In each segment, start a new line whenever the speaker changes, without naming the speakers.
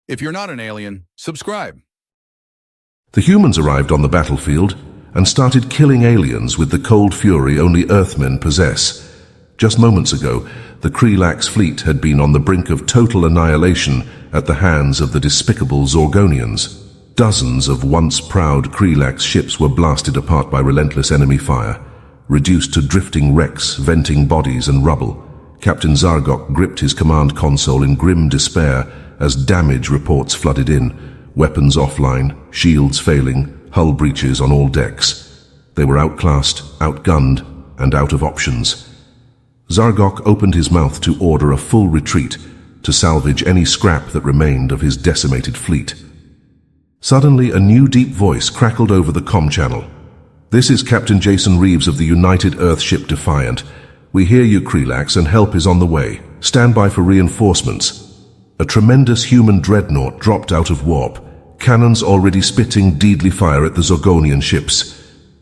If you're not an alien, subscribe.
The humans arrived on the battlefield and started killing aliens with the cold fury only Earthmen possess. Just moments ago, the Krelax fleet had been on the brink of total annihilation at the hands of the despicable Zorgonians. Dozens of once proud Krelax ships were blasted apart by relentless enemy fire. Reduced to drifting wrecks, venting bodies and rubble, Captain Zargok gripped his command console in grim despair as damage reports flooded in, weapons offline, shields failing, hull breaches on all decks. They were outclassed, outgunned, and out of options. Zargok opened his mouth to order a full retreat to salvage any scrap that remained of his decimated fleet. Suddenly, a new deep voice crackled over the comm channel. "This is Captain Jason Reeves of the United Earth ship Defiant. We hear you, Krelax, and help is on the way. Stand by for reinforcements." A tremendous human dreadnought dropped out of warp, cannons already spitting deadly fire at the Zorgonian ships.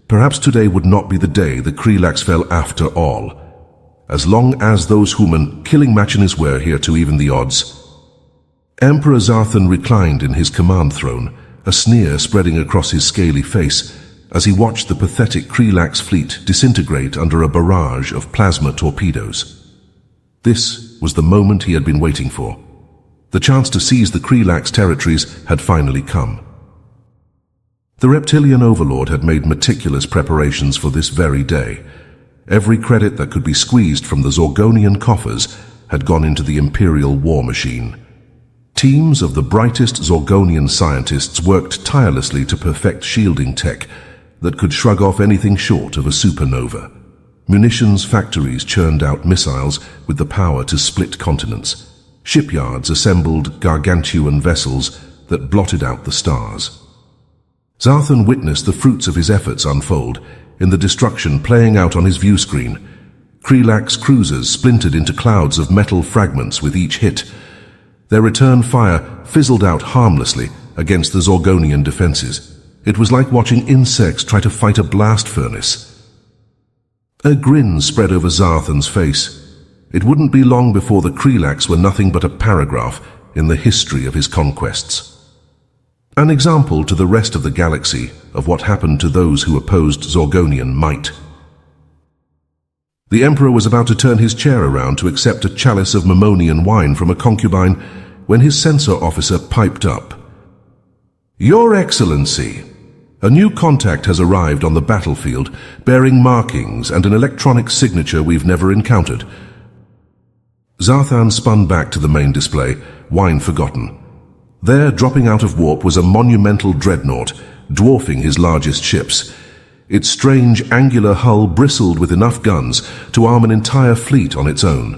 Perhaps today would not be the day the Krelax fell after all. As long as those human killing machines were here to even the odds. Emperor Zarthan reclined in his command throne, a sneer spreading across his scaly face as he watched the pathetic Krelax fleet disintegrate under a barrage of plasma torpedoes. This was the moment he had been waiting for. The chance to seize the Krelax territories had finally come. The reptilian overlord had made meticulous preparations for this very day. Every credit that could be squeezed from the Zorgonian coffers had gone into the Imperial war machine. Teams of the brightest Zorgonian scientists worked tirelessly to perfect shielding tech that could shrug off anything short of a supernova. Munitions factories churned out missiles with the power to split continents. Shipyards assembled gargantuan vessels that blotted out the stars. Zarthan witnessed the fruits of his efforts unfold in the destruction playing out on his view screen. Krelax cruisers splintered into clouds of metal fragments with each hit. Their return fire fizzled out harmlessly against the Zorgonian defenses. It was like watching insects try to fight a blast furnace. A grin spread over Zarthan's face. It wouldn't be long before the Krelax were nothing but a paragraph in the history of his conquests. An example to the rest of the galaxy of what happened to those who opposed Zorgonian might. The Emperor was about to turn his chair around to accept a chalice of Mammonian wine from a concubine when his censor officer piped up. "Your Excellency, a new contact has arrived on the battlefield bearing markings and an electronic signature we've never encountered." Zarthan spun back to the main display, wine forgotten. There, dropping out of warp, was a monumental dreadnought, dwarfing his largest ships. Its strange angular hull bristled with enough guns to arm an entire fleet on its own.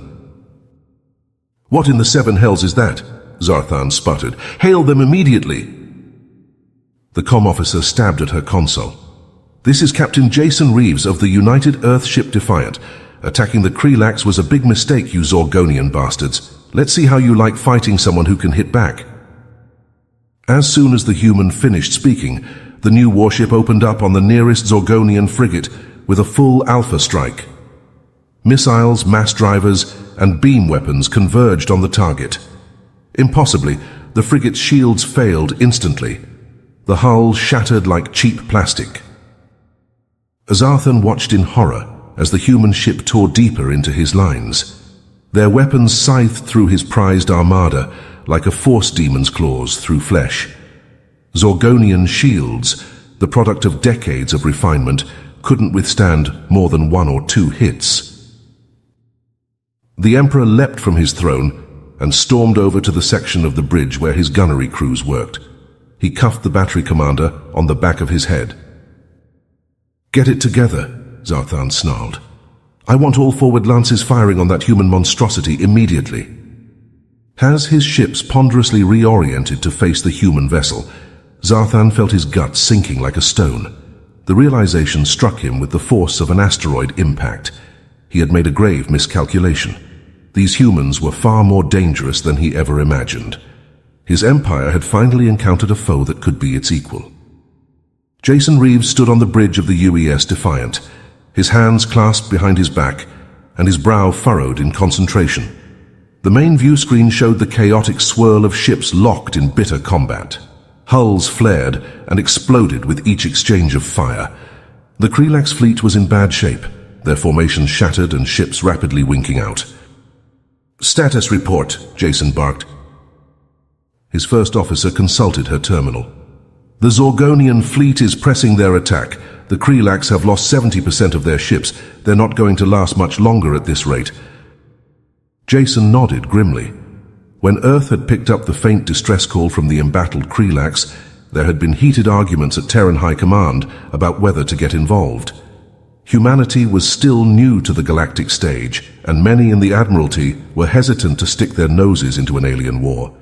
"What in the seven hells is that?" Zarthan sputtered. "Hail them immediately!" The comm officer stabbed at her console. "This is Captain Jason Reeves of the United Earth ship Defiant. Attacking the Krelax was a big mistake, you Zorgonian bastards. Let's see how you like fighting someone who can hit back." As soon as the human finished speaking, the new warship opened up on the nearest Zorgonian frigate with a full alpha strike. Missiles, mass drivers, and beam weapons converged on the target. Impossibly, the frigate's shields failed instantly. The hull shattered like cheap plastic. Zarthan watched in horror as the human ship tore deeper into his lines. Their weapons scythed through his prized armada like a force demon's claws through flesh. Zorgonian shields, the product of decades of refinement, couldn't withstand more than one or two hits. The Emperor leapt from his throne and stormed over to the section of the bridge where his gunnery crews worked. He cuffed the battery commander on the back of his head. "Get it together," Zarthan snarled. "I want all forward lances firing on that human monstrosity immediately." As his ships ponderously reoriented to face the human vessel, Zarthan felt his gut sinking like a stone. The realization struck him with the force of an asteroid impact. He had made a grave miscalculation. These humans were far more dangerous than he ever imagined. His empire had finally encountered a foe that could be its equal. Jason Reeves stood on the bridge of the UES Defiant, his hands clasped behind his back and his brow furrowed in concentration. The main view screen showed the chaotic swirl of ships locked in bitter combat. Hulls flared and exploded with each exchange of fire. The Krelax fleet was in bad shape, their formations shattered and ships rapidly winking out. "Status report," Jason barked. His first officer consulted her terminal. "The Zorgonian fleet is pressing their attack. The Krelax have lost 70% of their ships. They're not going to last much longer at this rate." Jason nodded grimly. When Earth had picked up the faint distress call from the embattled Krelax, there had been heated arguments at Terran High Command about whether to get involved. Humanity was still new to the galactic stage, and many in the Admiralty were hesitant to stick their noses into an alien war.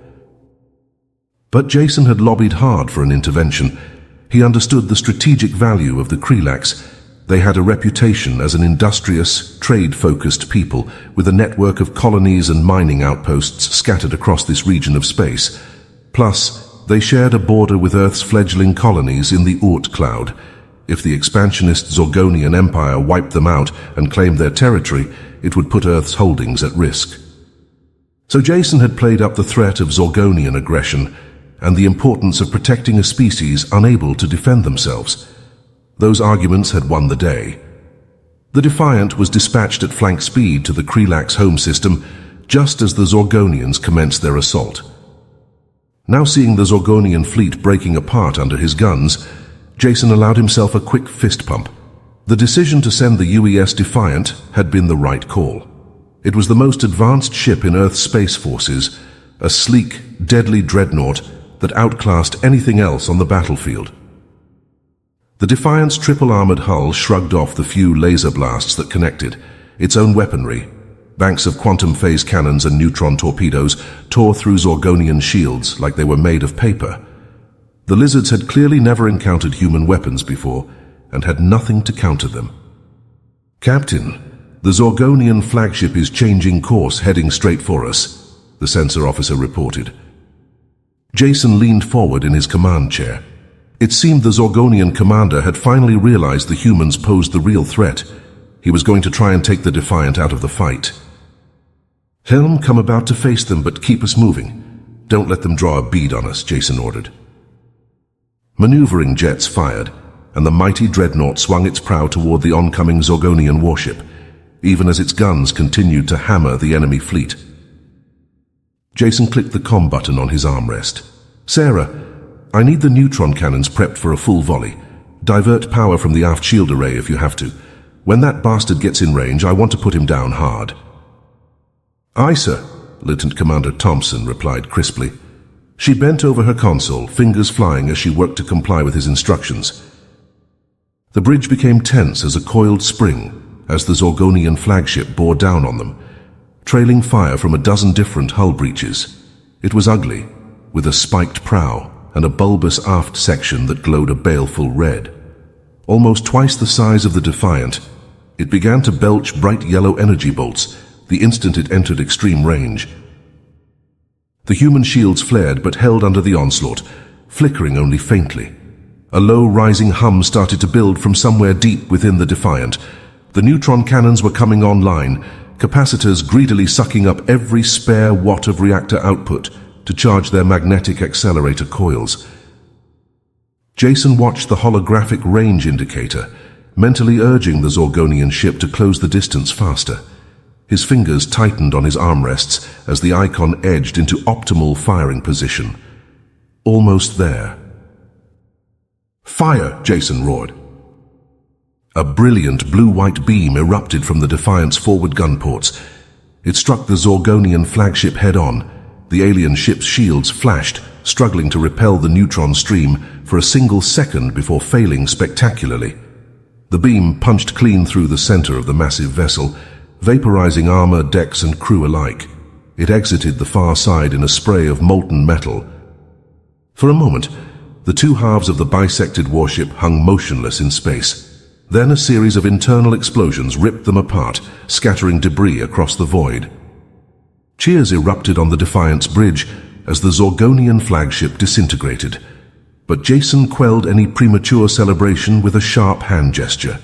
But Jason had lobbied hard for an intervention. He understood the strategic value of the Krelax. They had a reputation as an industrious, trade-focused people with a network of colonies and mining outposts scattered across this region of space. Plus, they shared a border with Earth's fledgling colonies in the Oort cloud. If the expansionist Zorgonian Empire wiped them out and claimed their territory, it would put Earth's holdings at risk. So Jason had played up the threat of Zorgonian aggression and the importance of protecting a species unable to defend themselves. Those arguments had won the day. The Defiant was dispatched at flank speed to the Krelax home system just as the Zorgonians commenced their assault. Now seeing the Zorgonian fleet breaking apart under his guns, Jason allowed himself a quick fist pump. The decision to send the UES Defiant had been the right call. It was the most advanced ship in Earth's space forces, a sleek, deadly dreadnought that outclassed anything else on the battlefield. The Defiant's triple-armored hull shrugged off the few laser blasts that connected. Its own weaponry, banks of quantum phase cannons and neutron torpedoes, tore through Zorgonian shields like they were made of paper. The lizards had clearly never encountered human weapons before and had nothing to counter them. "Captain, the Zorgonian flagship is changing course, heading straight for us," the sensor officer reported. Jason leaned forward in his command chair. It seemed the Zorgonian commander had finally realized the humans posed the real threat. He was going to try and take the Defiant out of the fight. "Helm, come about to face them, but keep us moving. Don't let them draw a bead on us," Jason ordered. Maneuvering jets fired, and the mighty dreadnought swung its prow toward the oncoming Zorgonian warship, even as its guns continued to hammer the enemy fleet. Jason clicked the comm button on his armrest. "Sarah, I need the neutron cannons prepped for a full volley. Divert power from the aft shield array if you have to. When that bastard gets in range, I want to put him down hard." "Aye, sir," Lieutenant Commander Thompson replied crisply. She bent over her console, fingers flying as she worked to comply with his instructions. The bridge became tense as a coiled spring as the Zorgonian flagship bore down on them, trailing fire from a dozen different hull breaches. It was ugly, with a spiked prow and a bulbous aft section that glowed a baleful red. Almost twice the size of the Defiant, it began to belch bright yellow energy bolts the instant it entered extreme range. The human shields flared but held under the onslaught, flickering only faintly. A low rising hum started to build from somewhere deep within the Defiant. The neutron cannons were coming online, capacitors greedily sucking up every spare watt of reactor output to charge their magnetic accelerator coils. Jason watched the holographic range indicator, mentally urging the Zorgonian ship to close the distance faster. His fingers tightened on his armrests as the icon edged into optimal firing position. Almost there. "Fire!" Jason roared. A brilliant blue-white beam erupted from the Defiant's forward gun ports. It struck the Zorgonian flagship head-on. The alien ship's shields flashed, struggling to repel the neutron stream for a single second before failing spectacularly. The beam punched clean through the center of the massive vessel, vaporizing armor, decks, and crew alike. It exited the far side in a spray of molten metal. For a moment, the two halves of the bisected warship hung motionless in space. Then a series of internal explosions ripped them apart, scattering debris across the void. Cheers erupted on the Defiant's bridge as the Zorgonian flagship disintegrated, but Jason quelled any premature celebration with a sharp hand gesture.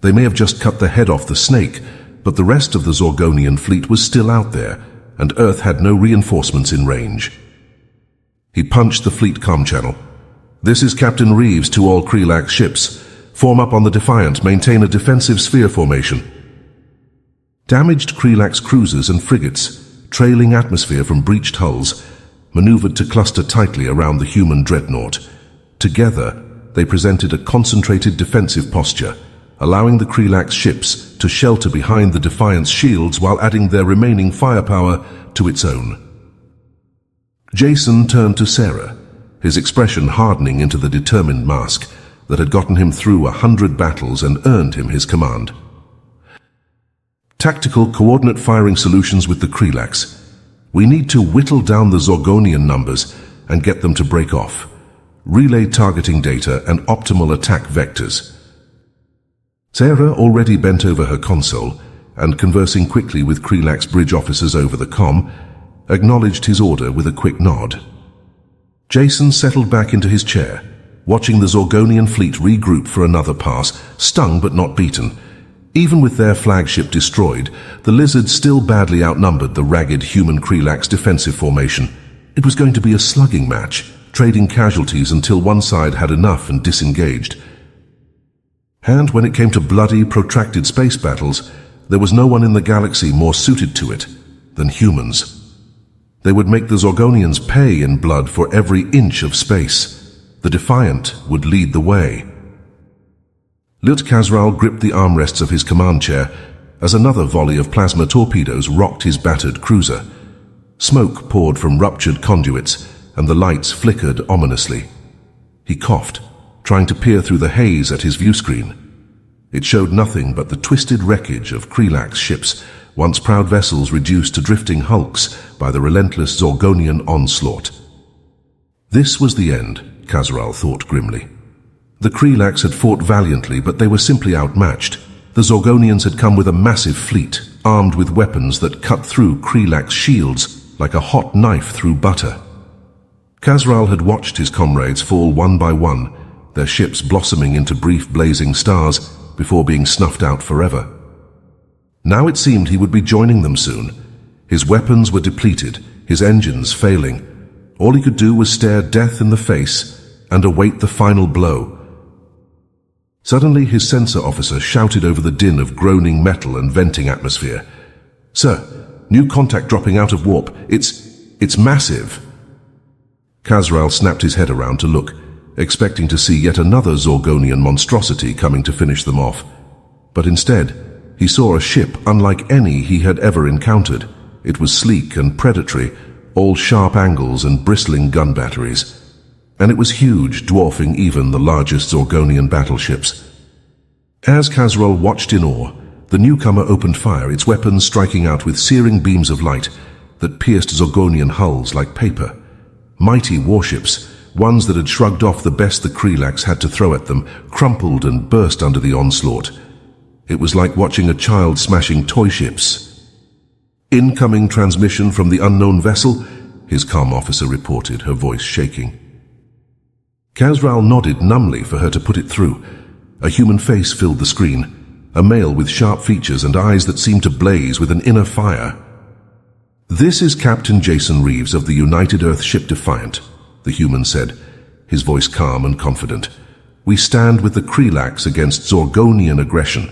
They may have just cut the head off the snake, but the rest of the Zorgonian fleet was still out there, and Earth had no reinforcements in range. He punched the fleet comm channel. "This is Captain Reeves to all Krelax ships. Form up on the Defiant, maintain a defensive sphere formation." Damaged Krelax cruisers and frigates, trailing atmosphere from breached hulls, maneuvered to cluster tightly around the human dreadnought. Together, they presented a concentrated defensive posture, allowing the Krelax ships to shelter behind the Defiant's shields while adding their remaining firepower to its own. Jason turned to Sarah, his expression hardening into the determined mask that had gotten him through 100 battles and earned him his command. "Tactical coordinate firing solutions with the Krelax. We need to whittle down the Zorgonian numbers and get them to break off. Relay targeting data and optimal attack vectors." Sarah, already bent over her console and conversing quickly with Krelax bridge officers over the comm, acknowledged his order with a quick nod. Jason settled back into his chair, watching the Zorgonian fleet regroup for another pass, stung but not beaten. Even with their flagship destroyed, the Lizards still badly outnumbered the ragged human Krelax defensive formation. It was going to be a slugging match, trading casualties until one side had enough and disengaged. And when it came to bloody, protracted space battles, there was no one in the galaxy more suited to it than humans. They would make the Zorgonians pay in blood for every inch of space. The Defiant would lead the way. Lieutenant Kazral gripped the armrests of his command chair as another volley of plasma torpedoes rocked his battered cruiser. Smoke poured from ruptured conduits, and the lights flickered ominously. He coughed, trying to peer through the haze at his viewscreen. It showed nothing but the twisted wreckage of Krelax ships, once proud vessels reduced to drifting hulks by the relentless Zorgonian onslaught. This was the end, Kazral thought grimly. The Krelax had fought valiantly, but they were simply outmatched. The Zorgonians had come with a massive fleet, armed with weapons that cut through Krelax shields like a hot knife through butter. Kazral had watched his comrades fall one by one, their ships blossoming into brief blazing stars before being snuffed out forever. Now it seemed he would be joining them soon. His weapons were depleted, his engines failing. All he could do was stare death in the face and await the final blow. Suddenly his sensor officer shouted over the din of groaning metal and venting atmosphere. "Sir, new contact dropping out of warp. It's massive." Kazral snapped his head around to look, expecting to see yet another Zorgonian monstrosity coming to finish them off. But instead, he saw a ship unlike any he had ever encountered. It was sleek and predatory, all sharp angles and bristling gun batteries. And it was huge, dwarfing even the largest Zorgonian battleships. As Kazral watched in awe, the newcomer opened fire, its weapons striking out with searing beams of light that pierced Zorgonian hulls like paper. Mighty warships, ones that had shrugged off the best the Krelax had to throw at them, crumpled and burst under the onslaught. It was like watching a child smashing toy ships. "Incoming transmission from the unknown vessel," his comm officer reported, her voice shaking. Kazral nodded numbly for her to put it through. A human face filled the screen, a male with sharp features and eyes that seemed to blaze with an inner fire. "This is Captain Jason Reeves of the United Earth ship Defiant," the human said, his voice calm and confident. "We stand with the Krelax against Zorgonian aggression.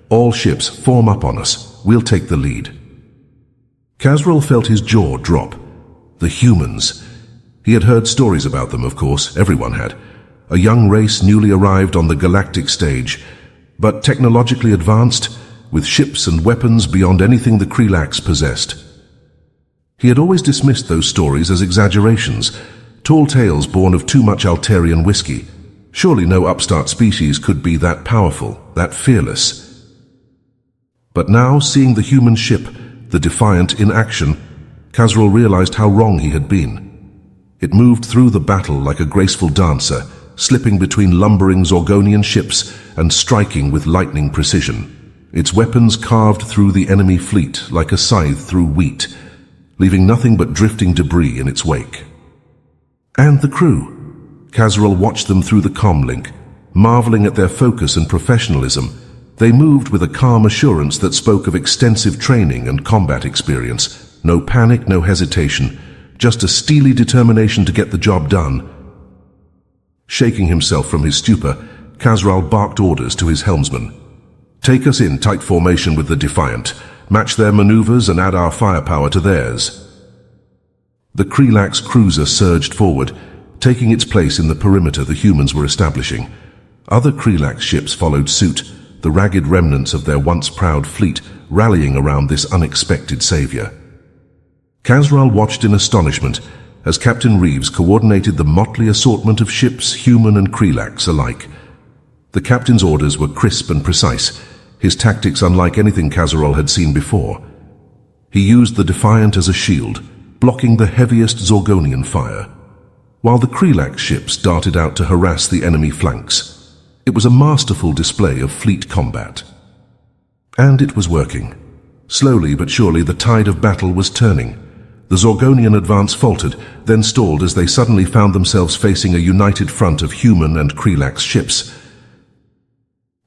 All ships form up on us. We'll take the lead." Kazral felt his jaw drop. The humans. He had heard stories about them, of course, everyone had. A young race newly arrived on the galactic stage, but technologically advanced, with ships and weapons beyond anything the Krelax possessed. He had always dismissed those stories as exaggerations, tall tales born of too much Altarian whiskey. Surely no upstart species could be that powerful, that fearless. But now, seeing the human ship, the Defiant, in action, Kazral realized how wrong he had been. It moved through the battle like a graceful dancer, slipping between lumbering Zorgonian ships and striking with lightning precision. Its weapons carved through the enemy fleet like a scythe through wheat, leaving nothing but drifting debris in its wake. And the crew. Kazral watched them through the comm link, marveling at their focus and professionalism. They moved with a calm assurance that spoke of extensive training and combat experience, No panic, no hesitation, just a steely determination to get the job done. Shaking himself from his stupor, Khazral barked orders to his helmsman. "Take us in tight formation with the Defiant, match their maneuvers and add our firepower to theirs." The Krelax cruiser surged forward, taking its place in the perimeter the humans were establishing. Other Krelax ships followed suit, the ragged remnants of their once proud fleet rallying around this unexpected savior. Khazral watched in astonishment as Captain Reeves coordinated the motley assortment of ships, human and Krelax alike. The captain's orders were crisp and precise, his tactics unlike anything Khazral had seen before. He used the Defiant as a shield, blocking the heaviest Zorgonian fire, while the Krelax ships darted out to harass the enemy flanks. It was a masterful display of fleet combat. And it was working. Slowly but surely the tide of battle was turning. The Zorgonian advance faltered, then stalled as they suddenly found themselves facing a united front of human and Krelax ships.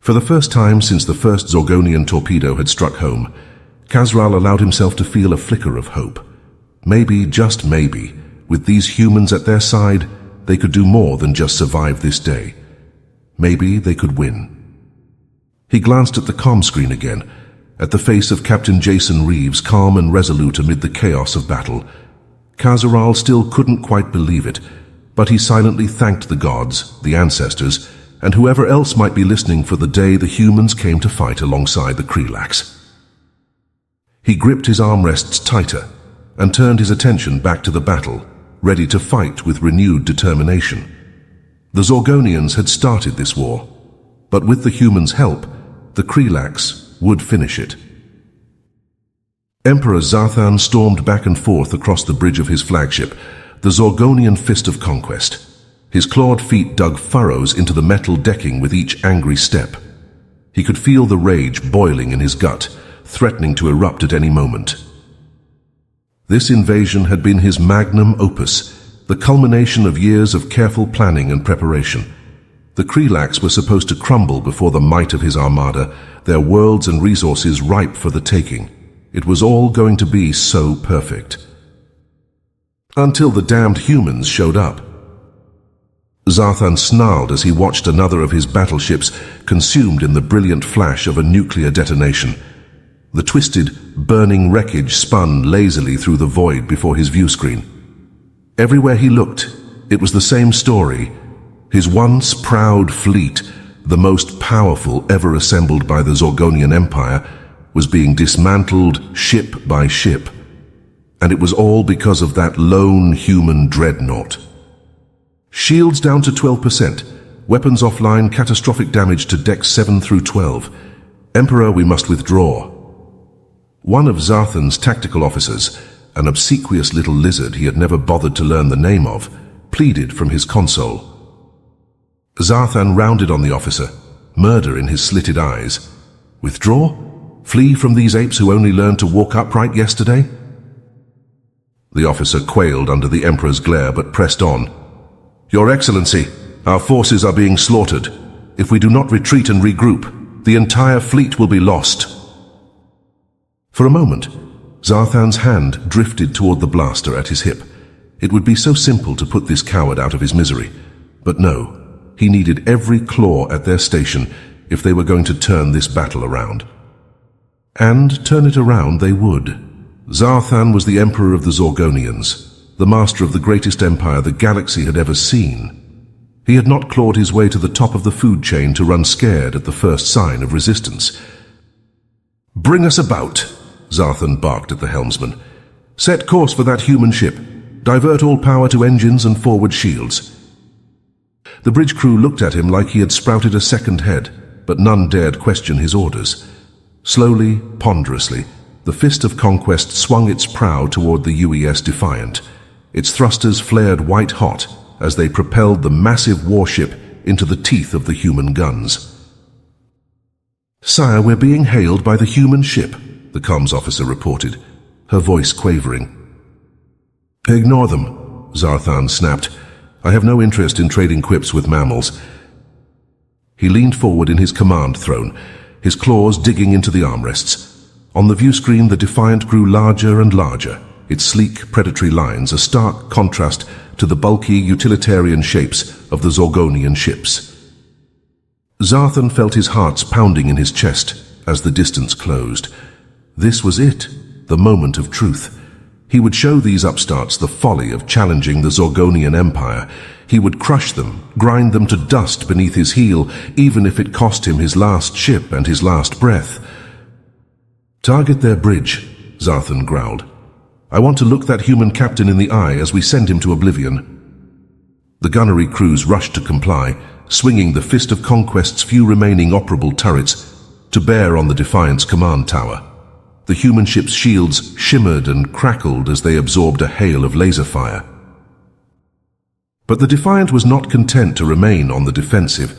For the first time since the first Zorgonian torpedo had struck home, Khazral allowed himself to feel a flicker of hope. Maybe, just maybe, with these humans at their side, they could do more than just survive this day. Maybe they could win. He glanced at the comm screen again, at the face of Captain Jason Reeves, calm and resolute amid the chaos of battle. Khazral still couldn't quite believe it, but he silently thanked the gods, the ancestors, and whoever else might be listening for the day the humans came to fight alongside the Krelax. He gripped his armrests tighter and turned his attention back to the battle, ready to fight with renewed determination. The Zorgonians had started this war, but with the humans' help, the Krelax would finish it. Emperor Zarthan stormed back and forth across the bridge of his flagship, the Zorgonian Fist of Conquest. His clawed feet dug furrows into the metal decking with each angry step. He could feel the rage boiling in his gut, threatening to erupt at any moment. This invasion had been his magnum opus, the culmination of years of careful planning and preparation. The Krelax were supposed to crumble before the might of his armada, their worlds and resources ripe for the taking. It was all going to be so perfect. Until the damned humans showed up. Zarthan snarled as he watched another of his battleships consumed in the brilliant flash of a nuclear detonation. The twisted, burning wreckage spun lazily through the void before his view screen. Everywhere he looked, it was the same story. His once proud fleet, the most powerful ever assembled by the Zorgonian Empire, was being dismantled ship by ship. And it was all because of that lone human dreadnought. Shields down to 12%. Weapons offline, catastrophic damage to decks 7 through 12. Emperor, we must withdraw. One of Zarthan's tactical officers, an obsequious little lizard he had never bothered to learn the name of, pleaded from his console. Zarthan rounded on the officer, murder in his slitted eyes. Withdraw? Flee from these apes who only learned to walk upright yesterday? The officer quailed under the Emperor's glare but pressed on. Your Excellency, our forces are being slaughtered. If we do not retreat and regroup, the entire fleet will be lost. For a moment, Zarthan's hand drifted toward the blaster at his hip. It would be so simple to put this coward out of his misery. But no, he needed every claw at their station if they were going to turn this battle around. And turn it around they would. Zarthan was the Emperor of the Zorgonians, the master of the greatest empire the galaxy had ever seen. He had not clawed his way to the top of the food chain to run scared at the first sign of resistance. Bring us about, Zarthan barked at the helmsman. Set course for that human ship. Divert all power to engines and forward shields. The bridge crew looked at him like he had sprouted a second head, but none dared question his orders. Slowly, ponderously, the Fist of Conquest swung its prow toward the UES Defiant. Its thrusters flared white-hot as they propelled the massive warship into the teeth of the human guns. Sire, we're being hailed by the human ship, the comms officer reported, her voice quavering. Ignore them, Zarthan snapped. I have no interest in trading quips with mammals. He leaned forward in his command throne, his claws digging into the armrests. On the view screen, the Defiant grew larger and larger. its sleek, predatory lines a stark contrast to the bulky, utilitarian shapes of the Zorgonian ships. Zarthan felt his heart pounding in his chest as the distance closed. This was it, the moment of truth. He would show these upstarts the folly of challenging the Zorgonian Empire. He would crush them, grind them to dust beneath his heel, even if it cost him his last ship and his last breath. "Target their bridge," Zarthan growled. "I want to look that human captain in the eye as we send him to oblivion." The gunnery crews rushed to comply, swinging the Fist of Conquest's few remaining operable turrets to bear on the Defiant's command tower. The human ship's shields shimmered and crackled as they absorbed a hail of laser fire. But the Defiant was not content to remain on the defensive.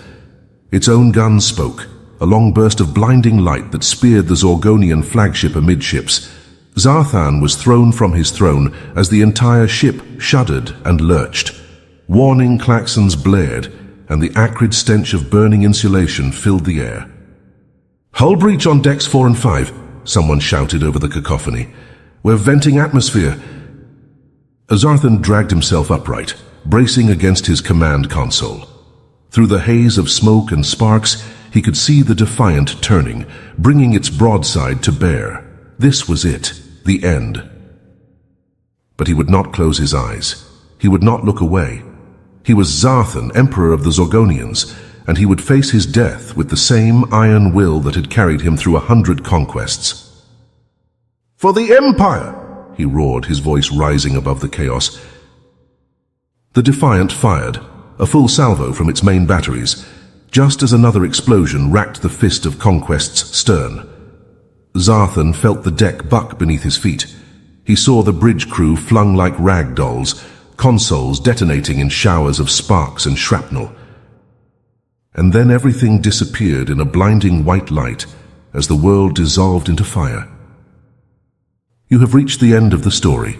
Its own guns spoke, a long burst of blinding light that speared the Zorgonian flagship amidships. Zarthan was thrown from his throne as the entire ship shuddered and lurched. Warning klaxons blared, and the acrid stench of burning insulation filled the air. "Hull breach on decks 4 and 5, someone shouted over the cacophony. "We're venting atmosphere." Zarthan dragged himself upright, bracing against his command console. Through the haze of smoke and sparks, he could see the Defiant turning, bringing its broadside to bear. This was it, the end. But he would not close his eyes. He would not look away. He was Zarthan, Emperor of the Zorgonians, and he would face his death with the same iron will that had carried him through 100 conquests. "For the Empire!" he roared, his voice rising above the chaos. The Defiant fired, a full salvo from its main batteries, just as another explosion racked the Fist of Conquest's stern. Zarthan felt the deck buck beneath his feet. He saw the bridge crew flung like rag dolls, consoles detonating in showers of sparks and shrapnel. And then everything disappeared in a blinding white light as the world dissolved into fire. You have reached the end of the story.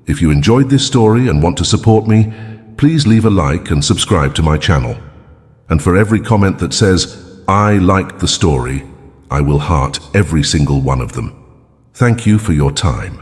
If you enjoyed this story and want to support me, please leave a like and subscribe to my channel. And for every comment that says, "I liked the story," I will heart every single one of them. Thank you for your time.